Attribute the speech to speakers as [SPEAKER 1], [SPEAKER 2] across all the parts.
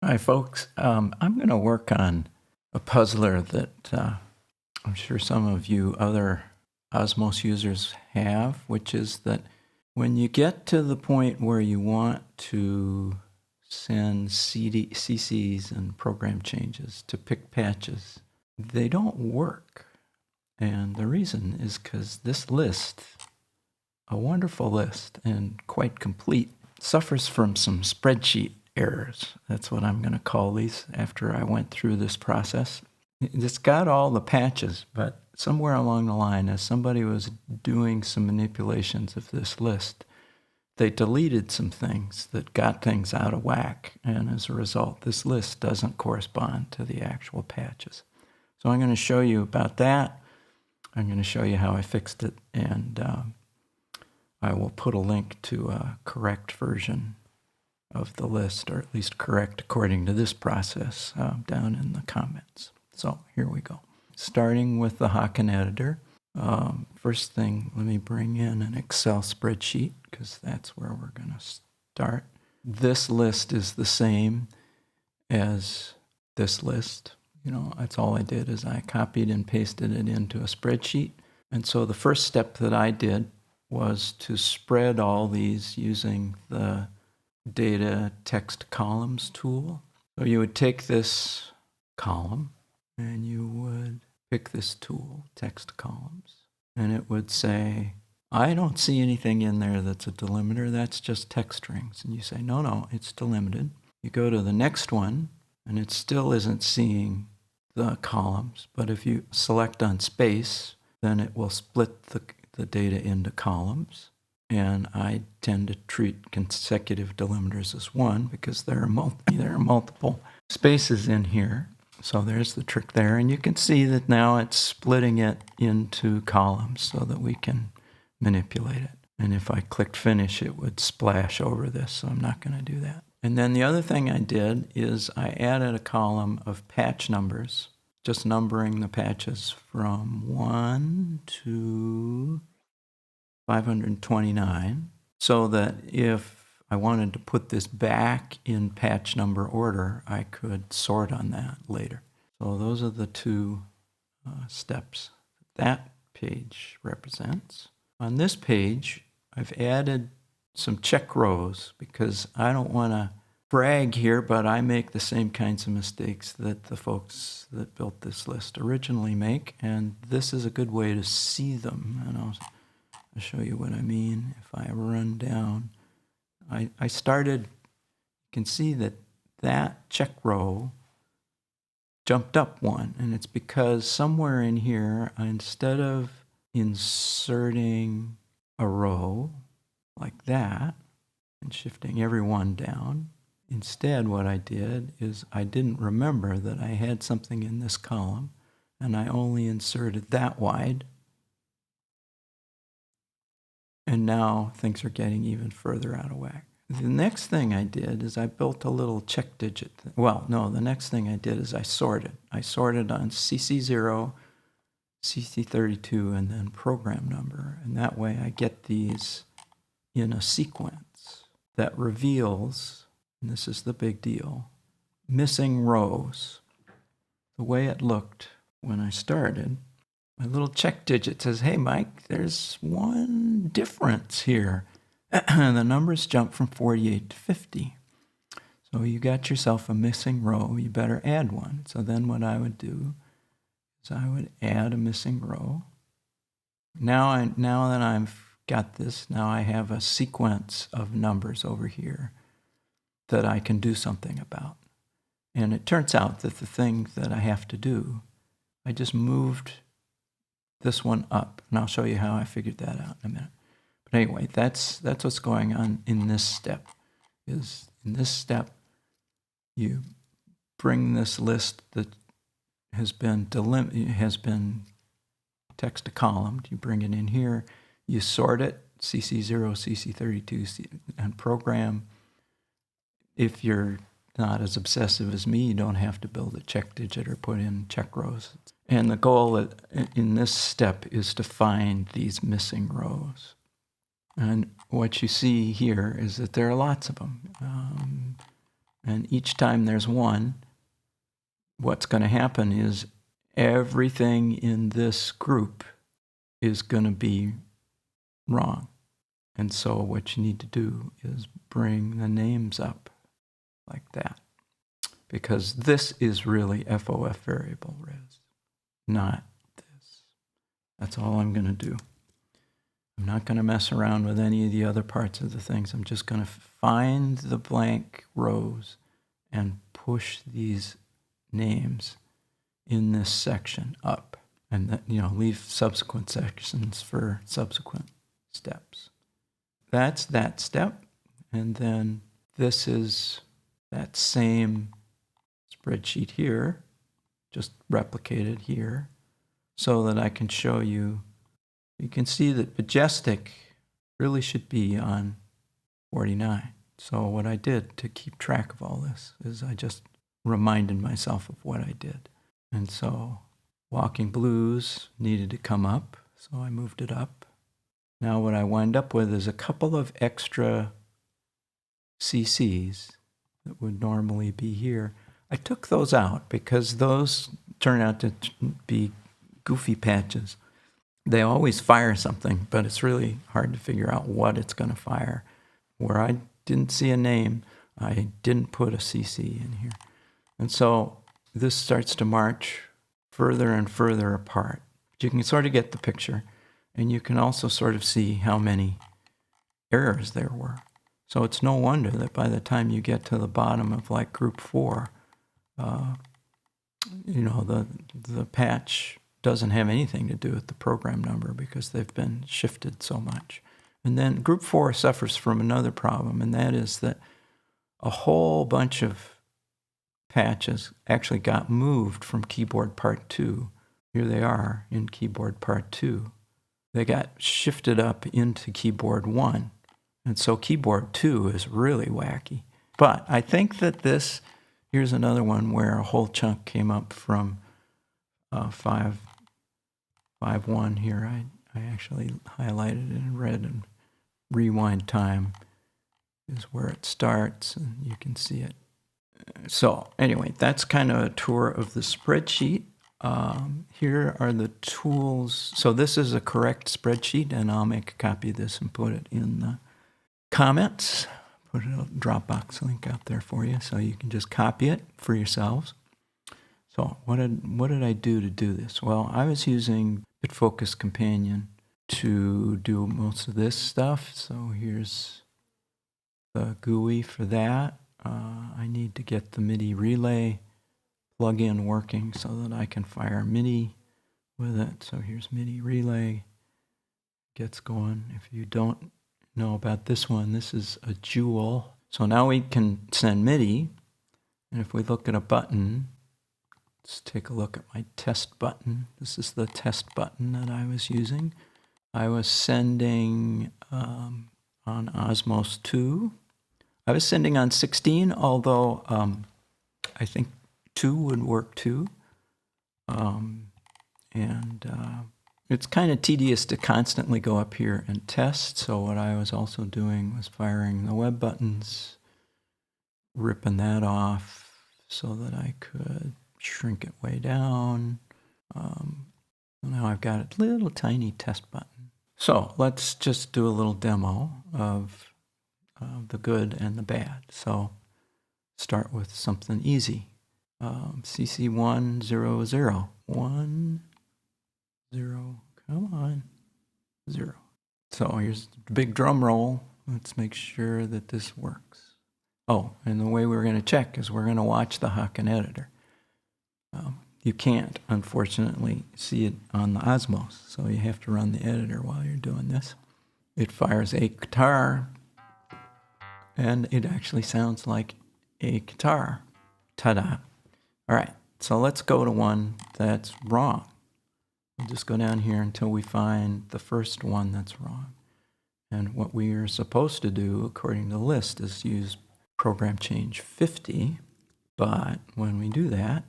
[SPEAKER 1] Hi, folks. I'm going to work on a puzzler that I'm sure some of you other Osmose users have, which is that when you get to the point where you want to send CCs and program changes to pick patches, they don't work. And the reason is because this list, a wonderful list and quite complete, suffers from some spreadsheet errors. That's what I'm going to call these after I went through this process. It's got all the patches, but somewhere along the line, as somebody was doing some manipulations of this list, they deleted some things that got things out of whack, and as a result, this list doesn't correspond to the actual patches. So I'm going to show you about that. I'm going to show you how I fixed it, and I will put a link to a correct version of the list, or at least correct according to this process, down in the comments. So here we go. Starting with the Haken Editor. First thing, let me bring in an Excel spreadsheet because that's where we're going to start. This list is the same as this list. You know, that's all I did is I copied and pasted it into a spreadsheet. And so the first step that I did was to spread all these using the data text columns tool. So you would take this column and you would pick this tool, text columns, and it would say, I don't see anything in there that's a delimiter, that's just text strings. And you say, no, it's delimited. You go to the next one and it still isn't seeing the columns, but if you select on space, then it will split the data into columns. And I tend to treat consecutive delimiters as one because there are multiple spaces in here. So there's the trick there. And you can see that now it's splitting it into columns so that we can manipulate it. And if I clicked finish, it would splash over this. So I'm not going to do that. And then the other thing I did is I added a column of patch numbers, just numbering the patches from 1 to 529, so that if I wanted to put this back in patch number order, I could sort on that later. So those are the two steps that page represents. On this page, I've added some check rows because I don't want to brag here, but I make the same kinds of mistakes that the folks that built this list originally make, and this is a good way to see them. And I'll show you what I mean. If I run down, I started, you can see that check row jumped up one, and it's because somewhere in here, instead of inserting a row like that and shifting every one down, instead what I did is I didn't remember that I had something in this column, and I only inserted that wide. And now things are getting even further out of whack. The next thing I did is I built a little check digit. The next thing I did is I sorted. I sorted on CC0, CC32, and then program number. And that way I get these in a sequence that reveals, and this is the big deal, missing rows. The way it looked when I started, my little check digit says, hey, Mike, there's one difference here. The numbers jump from 48 to 50. So you got yourself a missing row. You better add one. So then what I would do is I would add a missing row. Now that I've got this, now I have a sequence of numbers over here that I can do something about. And it turns out that the thing that I have to do, I just moved this one up, and I'll show you how I figured that out in a minute. But anyway, that's what's going on in this step. Is in this step, you bring this list that has been text to column. You bring it in here. You sort it, CC0, CC32, and program. If you're not as obsessive as me, you don't have to build a check digit or put in check rows. And the goal in this step is to find these missing rows. And what you see here is that there are lots of them. And each time there's one, what's going to happen is everything in this group is going to be wrong. And so what you need to do is bring the names up like that. Because this is really FOF variable res, not this. That's all I'm going to do. I'm not going to mess around with any of the other parts of the things. I'm just going to find the blank rows and push these names in this section up, and that, leave subsequent sections for subsequent steps. That's that step. And then this is that same spreadsheet here, just replicated here, so that I can show you. You can see that Majestic really should be on 49. So what I did to keep track of all this is I just reminded myself of what I did. And so Walking Blues needed to come up, so I moved it up. Now what I wind up with is a couple of extra CCs that would normally be here. I took those out because those turn out to be goofy patches. They always fire something, but it's really hard to figure out what it's going to fire. Where I didn't see a name, I didn't put a CC in here. And so this starts to march further and further apart. But you can sort of get the picture, and you can also sort of see how many errors there were. So it's no wonder that by the time you get to the bottom of like group 4, the patch doesn't have anything to do with the program number because they've been shifted so much. And then group 4 suffers from another problem, and that is that a whole bunch of patches actually got moved from keyboard part 2. Here they are in keyboard part 2. They got shifted up into keyboard 1. And so keyboard 2 is really wacky. But I think that here's another one where a whole chunk came up from 5.1 here. I actually highlighted it in red, and rewind time is where it starts, and you can see it. So anyway, that's kind of a tour of the spreadsheet. Here are the tools. So this is a correct spreadsheet, and I'll make a copy of this and put it in the comments. Put a Dropbox link out there for you so you can just copy it for yourselves. So what did I do to do this? Well, I was using BitFocus Companion to do most of this stuff. So here's the GUI for that. I need to get the Midi-Relay plugin working so that I can fire MIDI with it. So here's Midi-Relay. Gets going. If you don't know about this one, this is a Joule. So now we can send MIDI. And if we look at a button, let's take a look at my test button. This is the test button that I was using. I was sending on Osmose 2. I was sending on 16, although I think 2 would work too. It's kind of tedious to constantly go up here and test. So what I was also doing was firing the web buttons, ripping that off so that I could shrink it way down. Now I've got a little tiny test button. So let's just do a little demo of the good and the bad. So start with something easy. CC100. 1, 0, come on, 0. So here's the big drum roll. Let's make sure that this works. Oh, and the way we're going to check is we're going to watch the Haken Editor. You can't, unfortunately, see it on the Osmose, so you have to run the editor while you're doing this. It fires a guitar, and it actually sounds like a guitar. Ta-da. All right, so let's go to one that's wrong. We'll just go down here until we find the first one that's wrong. And what we are supposed to do, according to the list, is use program change 50. But when we do that,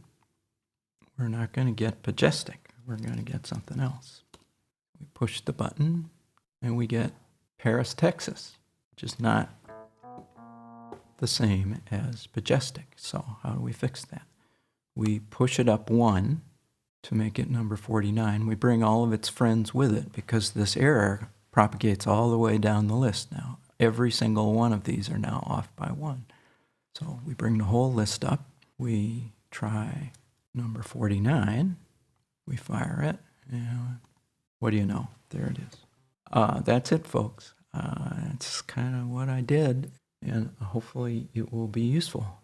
[SPEAKER 1] we're not going to get Majestic. We're going to get something else. We push the button, and we get Paris, Texas, which is not the same as Majestic. So how do we fix that? We push it up 1 to make it number 49. We bring all of its friends with it because this error propagates all the way down the list now. Every single one of these are now off by 1. So we bring the whole list up. We try number 49. We fire it. And what do you know? There it is. That's it, folks. That's kind of what I did, and hopefully it will be useful.